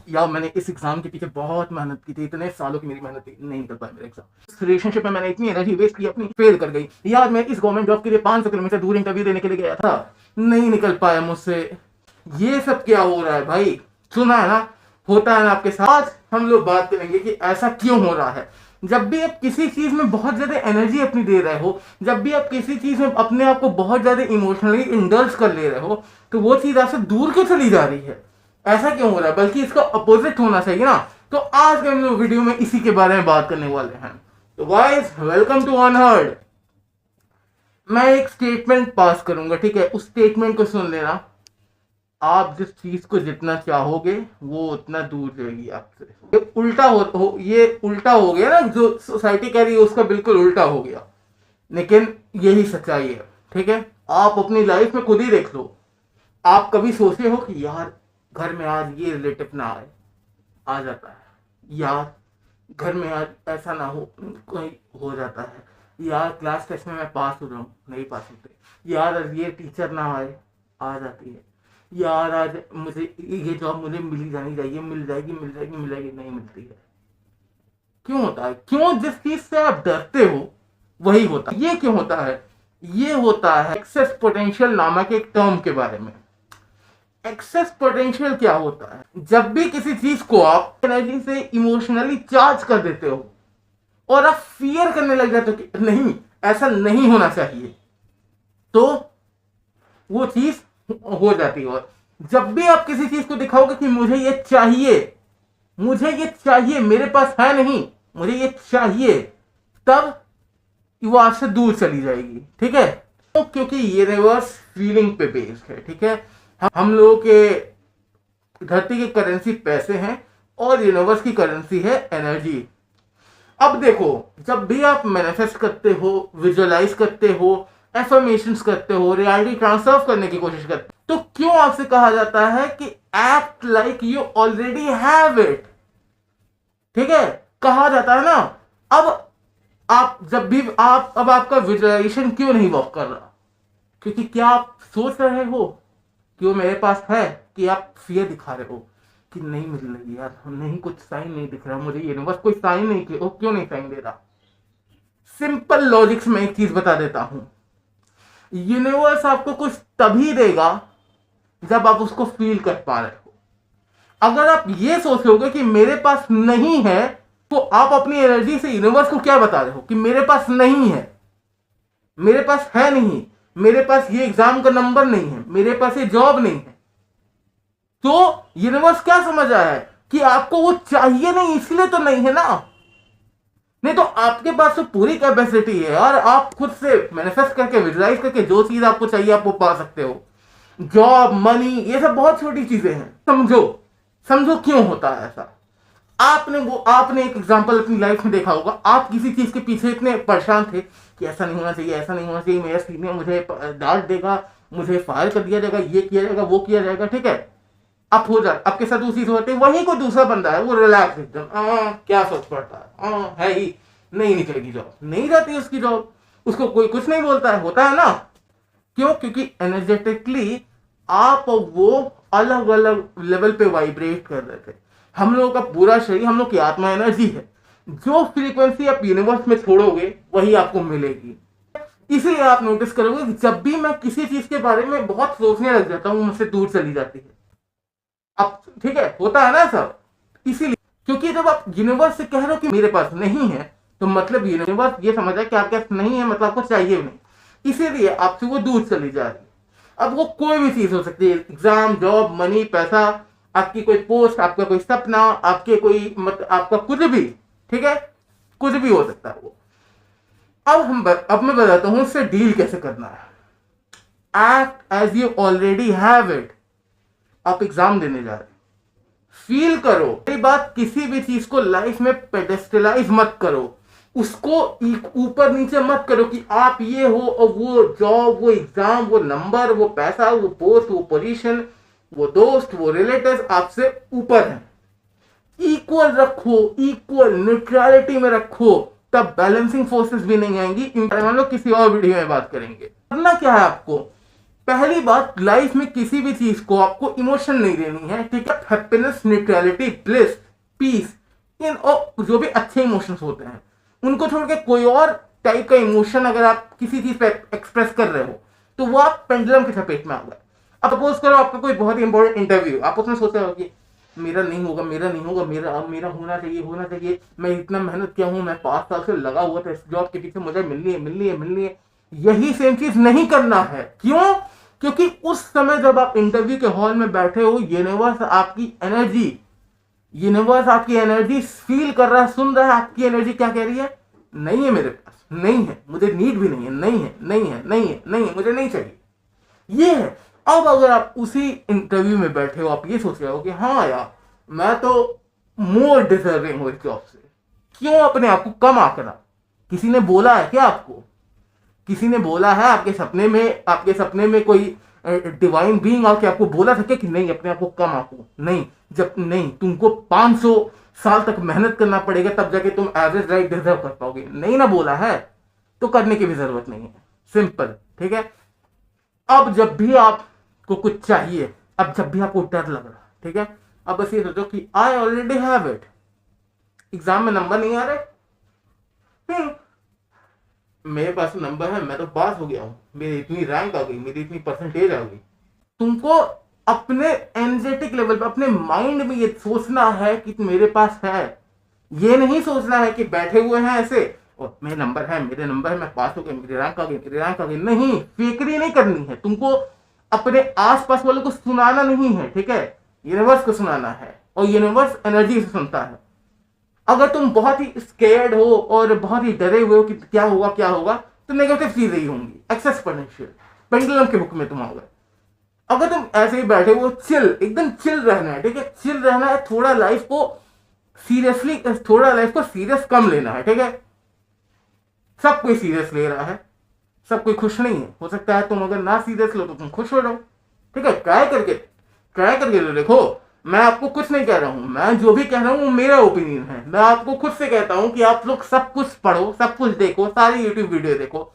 यार मैंने इस एग्जाम के पीछे बहुत मेहनत की थी, इतने सालों की मेरी मेहनत थी, नहीं निकल पाया मेरा एग्जाम। इस रिलेशनशिप में मैंने इतनी एनर्जी वेस्ट की अपनी, फेल कर गई। यार मैं इस गवर्नमेंट जॉब के लिए 500 किलोमीटर दूर इंटरव्यू देने के लिए गया था, नहीं निकल पाया मुझसे। ये सब क्या हो रहा है भाई? सुना है ना, होता है ना आपके साथ। हम लोग बात करेंगे कि ऐसा क्यों हो रहा है। जब भी आप किसी चीज में बहुत ज्यादा एनर्जी अपनी दे रहे हो, जब भी आप किसी चीज में अपने आप को बहुत ज्यादा इमोशनली इंडल्ज कर ले रहे हो, तो वो चीज आपसे दूर क्यों चली जा रही है? ऐसा क्यों हो रहा है? बल्कि इसका अपोजिट होना चाहिए ना। तो आज के हम लोग वीडियो में इसी के बारे में बात करने वाले हैं। तो गाइस, वेलकम टू अनहर्ड। मैं एक स्टेटमेंट पास करूंगा, ठीक है? उस स्टेटमेंट को सुन लेना। आप जिस चीज को जितना चाहोगे वो उतना दूर रहेगी आपसे। ये उल्टा हो गया ना, जो सोसाइटी कह रही है उसका बिल्कुल उल्टा हो गया, लेकिन यही सच्चाई है। ठीक है, आप अपनी लाइफ में खुद ही देख लो। आप कभी सोचे हो कि यार घर में आज ये रिलेटिव ना आए? आ जाता है। यार घर में आज ऐसा ना हो, कोई हो जाता है। यार क्लास टेस्ट में मैं पास हो जाऊं, नहीं पास होते। यार आज ये टीचर ना आए, आ जाती है। यार आज मुझे ये जॉब मुझे मिल जानी चाहिए, मिल जाएगी मिल जाएगी मिल जाएगी, नहीं मिलती है। क्यों होता है? क्यों? जिस चीज से आप डरते हो वही होता है। ये क्यों होता है? ये होता है एक्सेस पोटेंशियल नामक एक टर्म के बारे में। एक्सेस पोटेंशियल क्या होता है? जब भी किसी चीज को आप एनर्जी से इमोशनली चार्ज कर देते हो और आप फियर करने लग जाते हो कि नहीं, ऐसा नहीं होना चाहिए, तो वो चीज हो जाती है। और जब भी आप किसी चीज को दिखाओगे कि मुझे ये चाहिए, मुझे ये चाहिए, मेरे पास है नहीं, मुझे ये चाहिए, तब वो आपसे दूर चली जाएगी। ठीक है, तो क्योंकि ये यूनिवर्स फीलिंग पे बेस्ड है। ठीक है, हम लोगों के धरती की करेंसी पैसे हैं और यूनिवर्स की करेंसी है एनर्जी। अब देखो, जब भी आप मैनिफेस्ट करते हो, विजुअलाइज करते हो, एफर्मेशंस करते हो, रियलिटी ट्रांसफर करने की कोशिश करते हो, तो क्यों आपसे कहा जाता है कि act like you already have it? ठीक है, कहा जाता है ना। अब आप जब भी आप अब आपका विजुअलाइजेशन क्यों नहीं वर्क कर रहा? क्योंकि क्या आप सोच रहे हो कि वो मेरे पास है, कि आप फियर दिखा रहे हो कि नहीं मिल रही यार, नहीं, कुछ साइन नहीं दिख रहा मुझे, यूनिवर्स कोई साइन नहीं, क्यों नहीं साइन दे रहा? सिंपल लॉजिक्स में एक चीज बता देता हूं, यूनिवर्स आपको कुछ तभी देगा जब आप उसको फील कर पा रहे हो। अगर आप ये सोचोगे कि मेरे पास नहीं है, तो आप अपनी एनर्जी से यूनिवर्स को क्या बता रहे हो कि मेरे पास नहीं है, मेरे पास है नहीं, मेरे पास ये एग्जाम का नंबर नहीं है, मेरे पास ये जॉब नहीं है। तो यूनिवर्स क्या समझ आया है कि आपको वो चाहिए नहीं, इसलिए तो नहीं है ना। नहीं तो आपके पास तो पूरी कैपेसिटी है और आप खुद से मैनिफेस्ट करके, विजुलाइज करके जो चीज आपको चाहिए आप वो पा सकते हो। जॉब, मनी, ये सब बहुत छोटी चीजें हैं। समझो, समझो क्यों होता है ऐसा। आपने एक एग्जांपल अपनी लाइफ में देखा होगा। आप किसी चीज के पीछे इतने परेशान थे कि ऐसा नहीं होना चाहिए, ऐसा नहीं होना चाहिए, मेरा सीनियर मुझे डांट देगा, मुझे फायर कर दिया जाएगा, ये किया जाएगा, वो किया जाएगा। ठीक है, आप हो जाए, आपके साथ वो चीज होती है। वही कोई दूसरा बंदा है, वो रिलैक्स एकदम, क्या सोच पड़ता है ही, नहीं निकलेगी जॉब, नहीं जाती उसकी जॉब, उसको कोई कुछ नहीं बोलता है। होता है ना, क्यों? क्योंकि एनर्जेटिकली आप और वो अलग अलग लेवल पे वाइब्रेट कर रहे थे। हम लोगों का पूरा शरीर, हम लोग की आत्मा एनर्जी है। जो फ्रीक्वेंसी आप यूनिवर्स में छोड़ोगे वही आपको मिलेगी। इसलिए आप नोटिस करोगे कि जब भी मैं किसी चीज के बारे में बहुत सोचने लग जाता हूं, मुझसे दूर चली जाती है। अब ठीक है, होता है ना सब। इसीलिए, क्योंकि जब आप यूनिवर्स से कह रहे हो कि मेरे पास नहीं है, तो मतलब यूनिवर्स ये समझ है कि आपके पास नहीं है, मतलब आपको चाहिए नहीं, इसीलिए आपसे वो दूर चली जा रही है। अब वो कोई भी चीज हो सकती है, एग्जाम, जॉब, मनी, पैसा, आपकी कोई पोस्ट, आपका कोई सपना, आपके कोई आपका कुछ भी। ठीक है, कुछ भी हो सकता है वो। अब मैं बताता हूं उससे डील कैसे करना है। Act as you already have it. आप एग्जाम देने जा रहे हैं, फील करो। ये बात, किसी भी चीज को लाइफ में पेडेस्टलाइज मत करो, उसको ऊपर नीचे मत करो कि आप ये हो और वो जॉब, वो एग्जाम, वो नंबर, वो पैसा, वो पोस्ट, वो पोजीशन, वो दोस्त, वो रिलेटिव्स आपसे ऊपर है। इक्वल रखो, इक्वल न्यूट्रलिटी में रखो, तब बैलेंसिंग फोर्सेस भी नहीं आएंगी। इन बारे में हम लोग किसी और वीडियो में बात करेंगे। करना क्या है आपको? पहली बात, लाइफ में किसी भी चीज को आपको इमोशन नहीं देनी है, ठीक है। हैप्पीनेस, न्यूट्रलिटी, ब्लिस, पीस, इन और जो भी अच्छे इमोशंस होते हैं उनको छोड़ के कोई और टाइप का इमोशन अगर आप किसी चीज पे एक्सप्रेस कर रहे हो तो वो आप पेंडुलम की चपेट में आ गए। अब सपोज करो आपका कोई बहुत ही इंपॉर्टेंट इंटरव्यू, आप उसमें सोच रहे हो कि मेरा नहीं होगा, मेरा नहीं होगा, मेरा होना चाहिए, मैं इतना मेहनत किया हूं, मैं 5 साल से लगा हुआ था इस जॉब के पीछे, मुझे मिलनी है। यही सेम चीज नहीं करना है। क्यों? क्योंकि उस समय जब आप इंटरव्यू के हॉल में बैठे हो, यूनिवर्स आपकी एनर्जी फील कर रहा है, सुन रहा है। आपकी एनर्जी क्या कह रही है? नहीं है मेरे पास, नहीं है, मुझे नीड भी नहीं है, नहीं है, मुझे नहीं चाहिए। ये है। अब अगर आप उसी इंटरव्यू में बैठे हो, आप ये सोच रहे हो कि हाँ यार, मैं तो मोर डिजर्विंग हूं इस जॉब से, क्यों अपने आप को कम आंकना? किसी ने बोला है क्या आपको? किसी ने बोला है आपके सपने में कोई डिवाइन बीइंग आके आपको बोला था क्या कि नहीं अपने आप को कम आंको? नहीं, तुमको 500 साल तक मेहनत करना पड़ेगा तब जाके तुम एवरेज लाइफ डिजर्व कर पाओगे। नहीं ना बोला है तो करने की भी जरूरत नहीं है। सिंपल, ठीक है। अब जब भी आपको कुछ चाहिए, अब जब भी आपको डर लग रहा, ठीक है, अब बस ये सोचो कि I already have it. Exam में नंबर नहीं आ रहे, मेरे पास नंबर है, मैं तो पास हो गया हूं, मेरी इतनी रैंक आ गई, मेरी इतनी परसेंटेज आ गई। तुमको अपने एनर्जेटिक लेवल पे, अपने माइंड में ये सोचना है कि मेरे पास है। ये नहीं सोचना है कि बैठे हुए हैं ऐसे और मेरे नंबर है, मैं पास हो गया, मेरी रैंक आ गई। नहीं, फिक्री नहीं करनी है तुमको। अपने आसपास वालों को सुनाना नहीं है, ठीक है, यूनिवर्स को सुनाना है। और यूनिवर्स एनर्जी से सुनता है। अगर तुम बहुत ही स्केर्ड हो और बहुत ही डरे हुए हो कि क्या होगा तो नेगेटिव चीजें ही होंगी। एक्सेस पोटेंशियल, पेंडुलम के बुक में तुम आओगे। अगर तुम ऐसे ही बैठे हो, एकदम चिल रहना है, ठीक है, चिल रहना है। थोड़ा लाइफ को सीरियस कम लेना है, ठीक है। सब कोई सीरियस ले रहा है, सब कोई खुश नहीं है। हो सकता है तुम अगर ना सीरियस लो तो तुम खुश हो जाओ, ठीक है। ट्राई करके लो। देखो, मैं आपको कुछ नहीं कह रहा हूं, मैं जो भी कह रहा हूं मेरा ओपिनियन है। मैं आपको खुद से कहता हूं कि आप लोग सब कुछ पढ़ो, सब कुछ देखो, सारी यूट्यूब वीडियो देखो,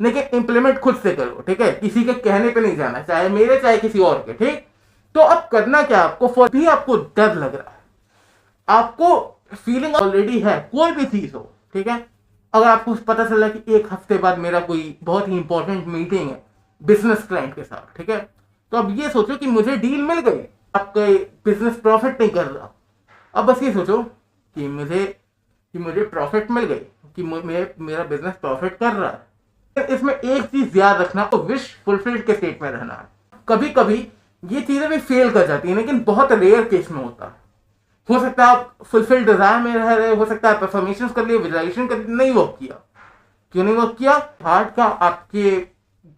लेकिन इंप्लीमेंट खुद से करो, ठीक है। किसी के कहने पे नहीं जाना, चाहे मेरे चाहे किसी और के, ठीक। तो अब करना क्या आपको? भी आपको डर लग रहा है, आपको फीलिंग ऑलरेडी है, कोई भी चीज हो, ठीक है। अगर आपको पता चला कि 1 हफ्ते बाद मेरा कोई बहुत ही इंपॉर्टेंट मीटिंग है बिजनेस क्लाइंट के साथ, ठीक है, तो अब ये सोचो कि मुझे डील मिल गई, आपका बिजनेस प्रॉफिट नहीं कर रहा। अब बस ये सोचो कि मुझे प्रॉफिट मिल गई, कि मेरा बिजनेस प्रॉफिट कर रहा है। इसमें एक चीज याद रखना, तो विश फुलफिल्ड के स्टेट में रहना है। कभी कभी ये चीजें भी फेल कर जाती है, लेकिन बहुत रेयर केस में होता है। हो सकता है आप फुलफिल्ड डिजायर में रह रहे, हो सकता है परफॉर्मेशन कर लिए, विजुअलाइजेशन कर, नहीं वर्क किया। क्यों नहीं वर्क किया? हार्ट का, आपके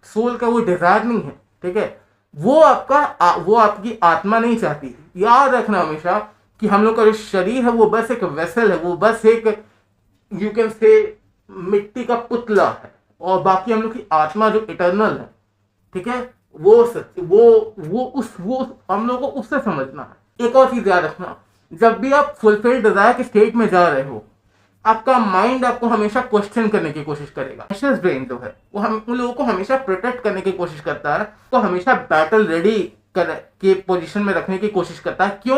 सोल का वो डिजायर नहीं है, ठीक है। वो आपकी आत्मा नहीं चाहती। याद रखना हमेशा कि हम लोग का जो शरीर है वो बस एक वेसल है, वो बस एक यू कैन से मिट्टी का पुतला है, और बाकी हम लोग की आत्मा जो इटर्नल है, ठीक है, वो सत्य, वो हम लोग को उससे समझना है। एक और चीज याद रखना, जब भी आप फुलफिल्ड डिजायर के स्टेट में जा रहे हो, आपका माइंड आपको हमेशा क्वेश्चन करने की कोशिश करेगा। कॉन्शियस ब्रेन जो है वो हम उन लोगों को हमेशा प्रोटेक्ट करने की कोशिश करता है, तो हमेशा बैटल रेडी के पोजीशन में रखने की कोशिश करता है। क्यों?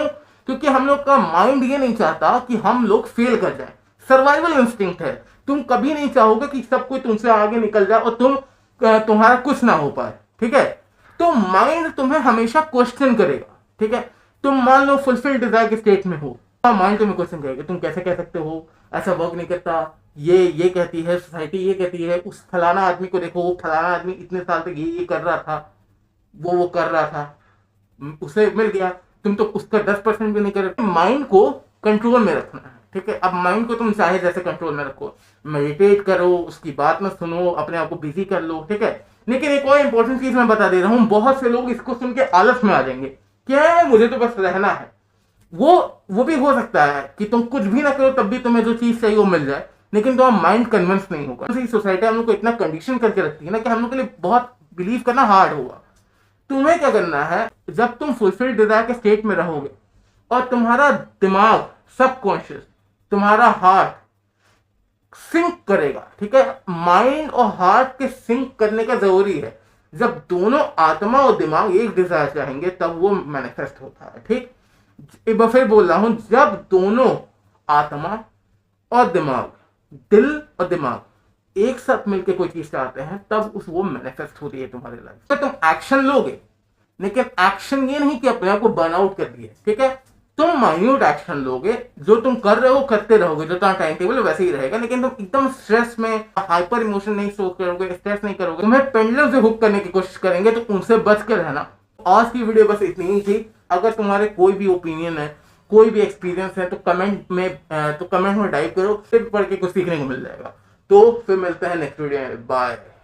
क्योंकि हम लोग का माइंड ये नहीं चाहता कि हम लोग फेल कर जाए। सर्वाइवल इंस्टिंक्ट है। तुम कभी नहीं चाहोगे कि सब कोई तुमसे आगे निकल जाए और तुम्हारा कुछ ना हो पाए, ठीक है। तो माइंड तुम्हें हमेशा क्वेश्चन करेगा, ठीक है। तुम मान लो फुलफिल्ड डिजायर के स्टेट में हो, माइंड तुम्हें क्वेश्चन करेगा, तुम कैसे कह सकते हो, ऐसा वर्क नहीं करता, ये कहती है सोसाइटी, ये कहती है, उस फलाना आदमी को देखो, वो फलाना आदमी इतने साल तक ये कर रहा था, वो कर रहा था, उसे मिल गया, तुम तो उसका 10% भी नहीं कर रहे। माइंड को कंट्रोल में रखना है, ठीक है। अब माइंड को तुम चाहे जैसे कंट्रोल में रखो, मेडिटेट करो, उसकी बात में सुनो, अपने आप को बिजी कर लो, ठीक है। लेकिन एक और इंपॉर्टेंट चीज मैं बता दे रहा हूँ, बहुत से लोग इसको सुन के आलस में आ जाएंगे, क्या मुझे तो बस रहना है। वो भी हो सकता है कि तुम कुछ भी ना करो तब भी तुम्हें जो चीज चाहिए वो मिल जाए, लेकिन तुम्हारा माइंड कन्विंस नहीं होगा। सोसाइटी हम लोग को इतना कंडीशन करके रखती है ना कि हम लोग के लिए बहुत बिलीव करना हार्ड होगा। तुम्हें क्या करना है, जब तुम फुलफिल्ड डिजायर के स्टेट में रहोगे और तुम्हारा दिमाग, सबकॉन्शियस, तुम्हारा हार्ट सिंक करेगा, ठीक है। माइंड और हार्ट के सिंक करने का जरूरी है। जब दोनों आत्मा और दिमाग एक डिजायर चाहेंगे तब वो मैनिफेस्ट होता है। ठीक, एक बार फिर बोल रहा हूं, जब दोनों आत्मा और दिमाग, दिल और दिमाग एक साथ मिलकर कोई चीज चाहते हैं तब उस वो मैनिफेस्ट होती है तुम्हारे लाइफ। तो तुम एक्शन लोगे, लेकिन एक्शन ये नहीं कि अपने आप को बर्नआउट कर दिए, ठीक है, तुम माइन्यूट एक्शन लोगे, जो तुम कर रहे हो करते रहोगे, जो तुम्हारा टाइम टेबल वैसे ही रहेगा, लेकिन तुम एकदम स्ट्रेस में हाइपर इमोशन नहीं शो करोगे, स्ट्रेस नहीं करोगे, तुम्हें पेंडुलम से हुक करने की कोशिश करेंगे, तो उनसे बच कर रहना। आज की वीडियो बस इतनी ही थी। अगर तुम्हारे कोई भी ओपिनियन है, कोई भी एक्सपीरियंस है, तो कमेंट में टाइप करो, फिर पढ़ के कुछ सीखने को मिल जाएगा। तो फिर मिलते हैं नेक्स्ट वीडियो में। बाय।